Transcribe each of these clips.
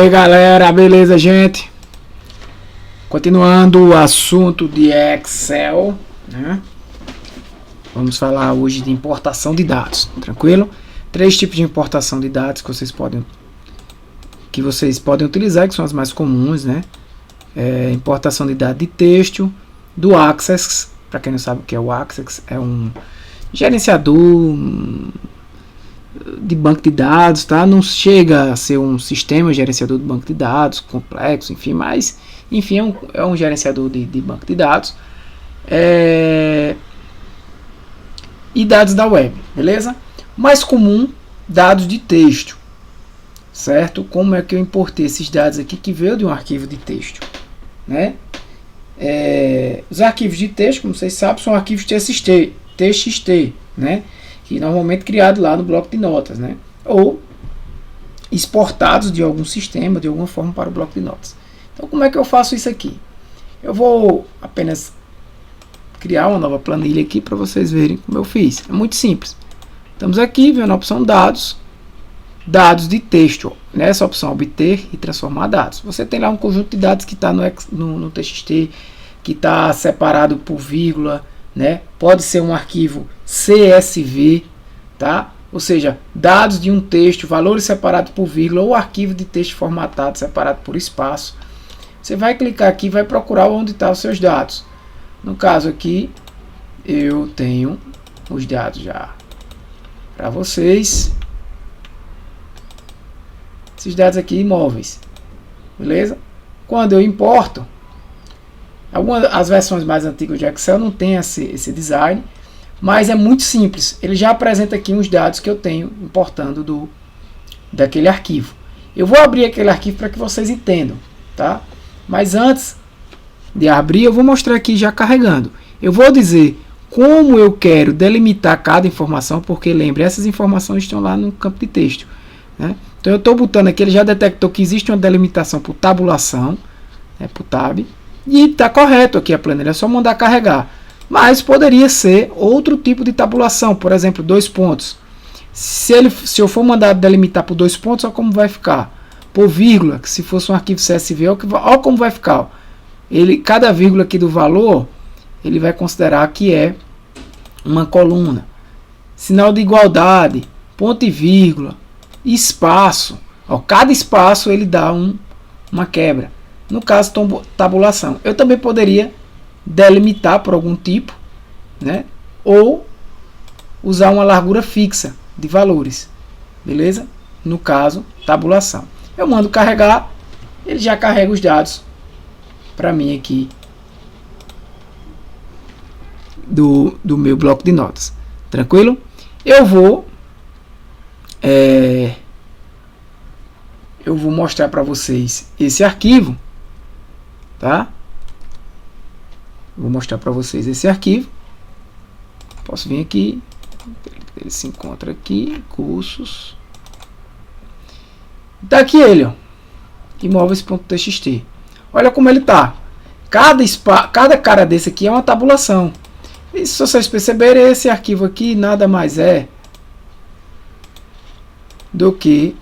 E aí galera, beleza gente? Continuando o assunto de Excel, né? Vamos falar hoje de importação de dados, tranquilo? 3 tipos de importação de dados que vocês podem utilizar, que são as mais comuns, né? Importação de dados de texto, do Access. Para quem não sabe o que é o Access, é um gerenciador de banco de dados, tá? Não chega a ser um sistema gerenciador de banco de dados complexo, enfim, mas enfim, é um gerenciador de banco de dados e dados da web, beleza? Mais comum, dados de texto, certo? Como é que eu importei esses dados aqui que veio de um arquivo de texto, né? Os arquivos de texto, como vocês sabem, são arquivos TXT, né? Que normalmente criado lá no bloco de notas, né? Ou exportados de algum sistema, de alguma forma, para o bloco de notas. Então, como é que eu faço isso aqui? Eu vou apenas criar uma nova planilha aqui para vocês verem como eu fiz. É muito simples. Estamos aqui vendo a opção dados, dados de texto. Nessa opção obter e transformar dados. Você tem lá um conjunto de dados que está no TXT, que está separado por vírgula, né? Pode ser um arquivo CSV, tá? Ou seja, dados de um texto, valores separados por vírgula, ou arquivo de texto formatado separado por espaço. Você vai clicar aqui e vai procurar onde estão os seus dados. No caso aqui, eu tenho os dados já para vocês. Esses dados aqui imóveis, beleza? Quando eu importo, as versões mais antigas de Excel não tem esse design, mas é muito simples. Ele já apresenta aqui os dados que eu tenho importando daquele arquivo. Eu vou abrir aquele arquivo para que vocês entendam, tá? Mas antes de abrir, eu vou mostrar aqui já carregando. Eu vou dizer como eu quero delimitar cada informação, porque lembre, essas informações estão lá no campo de texto, né? Então eu estou botando aqui, ele já detectou que existe uma delimitação por tabulação, né, por tab, e está correto aqui a planilha, é só mandar carregar. Mas poderia ser outro tipo de tabulação, por exemplo, 2 pontos. Se eu for mandar delimitar por 2 pontos, olha como vai ficar. Por vírgula, que se fosse um arquivo CSV, olha como vai ficar. Cada vírgula aqui do valor, ele vai considerar que é uma coluna. Sinal de igualdade, ponto e vírgula, espaço. Cada espaço ele dá uma quebra. No caso, tabulação. Eu também poderia delimitar por algum tipo, né? Ou usar uma largura fixa de valores, beleza? No caso, tabulação. Eu mando carregar, ele já carrega os dados para mim aqui do meu bloco de notas. Tranquilo? Eu vou mostrar para vocês esse arquivo, tá? Vou mostrar para vocês esse arquivo. Posso vir aqui, ele se encontra aqui, cursos. Tá aqui ele, ó, imóveis.txt. Olha como ele tá. Cada cara desse aqui é uma tabulação. E se vocês perceberem, esse arquivo aqui nada mais é do que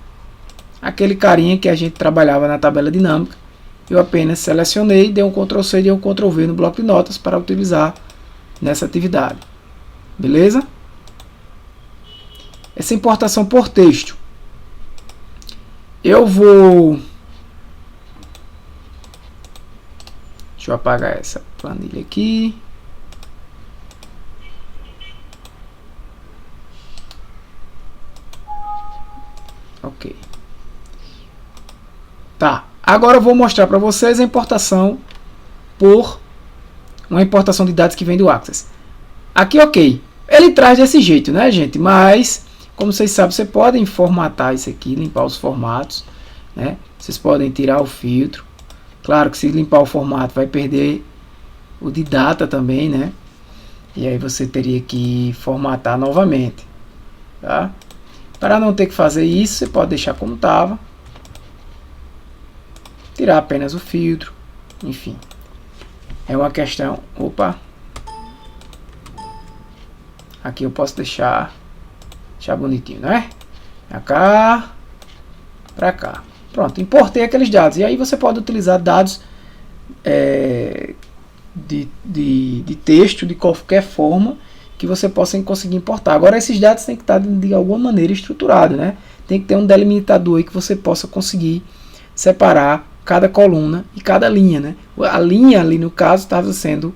aquele carinha que a gente trabalhava na tabela dinâmica. Eu apenas selecionei, dei um Ctrl C e dei um Ctrl V no bloco de notas para utilizar nessa atividade. Beleza? Essa importação por texto. Eu vou... Deixa eu apagar essa planilha aqui. Ok. Tá. Agora eu vou mostrar para vocês a importação uma importação de dados que vem do Access. Aqui, ok. Ele traz desse jeito, né, gente? Mas, como vocês sabem, você pode formatar isso aqui, limpar os formatos, né? Vocês podem tirar o filtro. Claro que se limpar o formato vai perder o de data também, né? E aí você teria que formatar novamente, tá? Para não ter que fazer isso, você pode deixar como estava. Tirar apenas o filtro, enfim. É uma questão... Opa! Aqui eu posso deixar bonitinho, né? Pra cá, pra cá. Pronto, importei aqueles dados. E aí você pode utilizar dados de texto de qualquer forma que você possa conseguir importar. Agora esses dados têm que estar de alguma maneira estruturados, né? Tem que ter um delimitador aí que você possa conseguir separar cada coluna e cada linha, né? A linha ali no caso estava sendo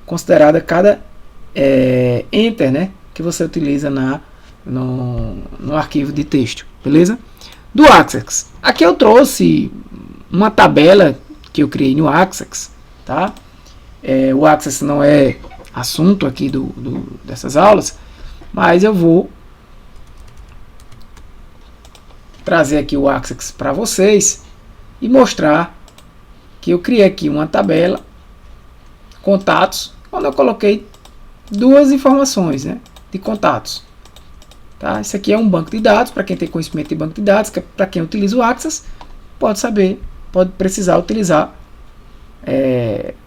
considerada cada enter, né? Que você utiliza no arquivo de texto, beleza? Do Access. Aqui eu trouxe uma tabela que eu criei no Access, tá? O Access não é assunto aqui dessas aulas, mas eu vou trazer aqui o Access para vocês e mostrar que eu criei aqui uma tabela contatos, onde eu coloquei duas informações, né, de contatos. Tá? Isso aqui é um banco de dados, para quem tem conhecimento de banco de dados, que para quem utiliza o Access, pode saber, pode precisar utilizar,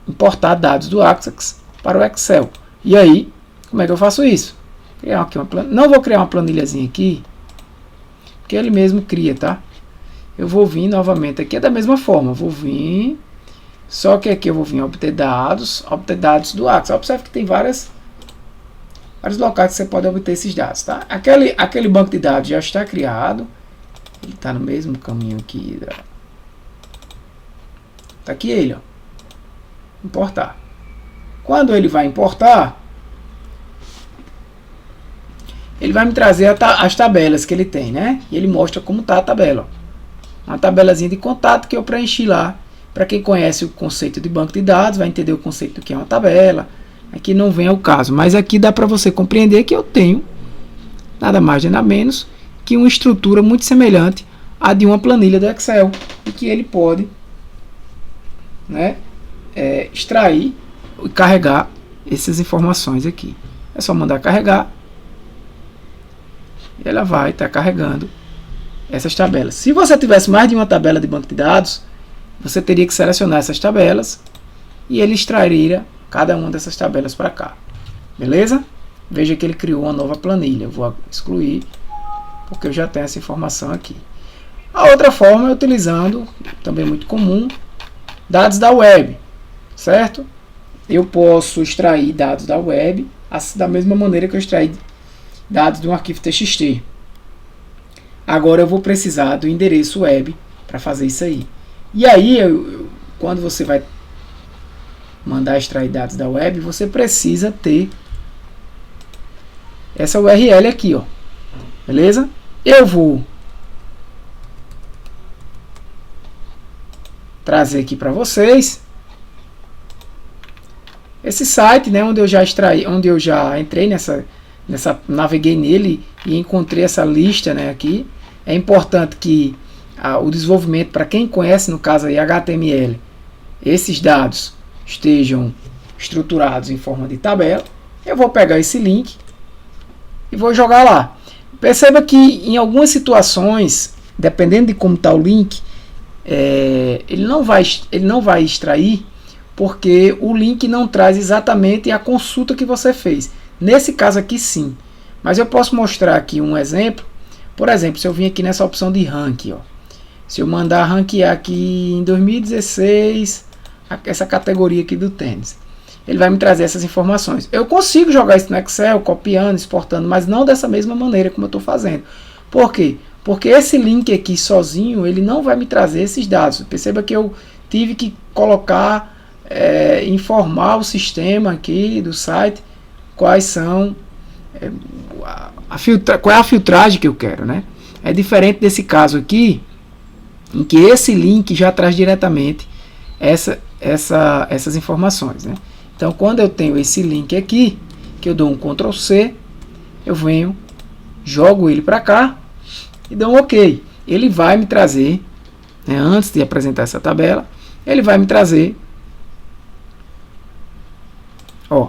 importar dados do Access para o Excel. E aí, como é que eu faço isso? Criar aqui não vou criar uma planilhazinha aqui, porque ele mesmo cria, tá? Eu vou vir novamente aqui, da mesma forma, vou vir, só que aqui eu vou vir obter dados do Access. Observe que tem vários locais que você pode obter esses dados, tá? Aquele banco de dados já está criado, ele está no mesmo caminho aqui, tá aqui ele, ó, importar. Quando ele vai importar, ele vai me trazer as tabelas que ele tem, né? E ele mostra como está a tabela, ó. Uma tabelazinha de contato que eu preenchi lá. Para quem conhece o conceito de banco de dados, vai entender o conceito do que é uma tabela. Aqui não vem ao caso, mas aqui dá para você compreender que eu tenho nada mais nada menos que uma estrutura muito semelhante à de uma planilha do Excel, e que ele pode, né, extrair e carregar essas informações aqui. É só mandar carregar e ela vai estar carregando essas tabelas. Se você tivesse mais de uma tabela de banco de dados, você teria que selecionar essas tabelas e ele extrairia cada uma dessas tabelas para cá. Beleza? Veja que ele criou uma nova planilha. Eu vou excluir, porque eu já tenho essa informação aqui. A outra forma é utilizando, também muito comum, dados da web. Certo? Eu posso extrair dados da web da mesma maneira que eu extraí dados de um arquivo TXT. Agora eu vou precisar do endereço web para fazer isso aí. E aí, quando você vai mandar extrair dados da web, você precisa ter essa URL aqui, ó. Beleza? Eu vou trazer aqui para vocês esse site, né, onde eu já extraí, onde eu já entrei naveguei nele e encontrei essa lista, né, aqui. É importante que o desenvolvimento, para quem conhece, no caso aí HTML, esses dados estejam estruturados em forma de tabela. Eu vou pegar esse link e vou jogar lá. Perceba que em algumas situações, dependendo de como está o link, ele não vai extrair, porque o link não traz exatamente a consulta que você fez. Nesse caso aqui sim, mas eu posso mostrar aqui um exemplo. Por exemplo, se eu vim aqui nessa opção de rank, ó, se eu mandar ranquear aqui em 2016 essa categoria aqui do tênis, ele vai me trazer essas informações. Eu consigo jogar isso no Excel, copiando, exportando, mas não dessa mesma maneira como eu estou fazendo. Por quê? Porque esse link aqui sozinho, ele não vai me trazer esses dados. Perceba que eu tive que colocar, informar o sistema aqui do site quais são, qual é a filtragem que eu quero, né? É diferente desse caso aqui, em que esse link já traz diretamente essas informações, né? Então, quando eu tenho esse link aqui, que eu dou um Ctrl C, eu venho, jogo ele para cá e dou um OK. Ele vai me trazer, né, antes de apresentar essa tabela, ele vai me trazer, ó,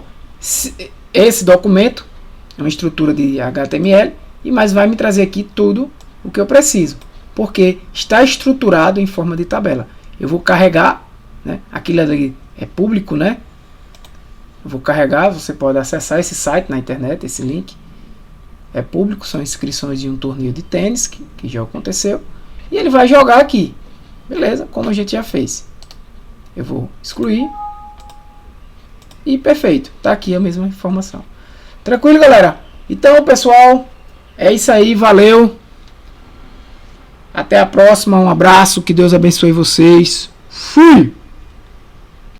esse documento é uma estrutura de HTML, e mais vai me trazer aqui tudo o que eu preciso, porque está estruturado em forma de tabela. Eu vou carregar, né, aquilo ali é público, né? Eu vou carregar, você pode acessar esse site na internet, esse link é público, são inscrições de um torneio de tênis que já aconteceu, e ele vai jogar aqui. Beleza, como a gente já fez. Eu vou excluir. E perfeito, tá aqui a mesma informação. Tranquilo, galera? Então, pessoal, é isso aí, valeu. Até a próxima, um abraço, que Deus abençoe vocês. Fui!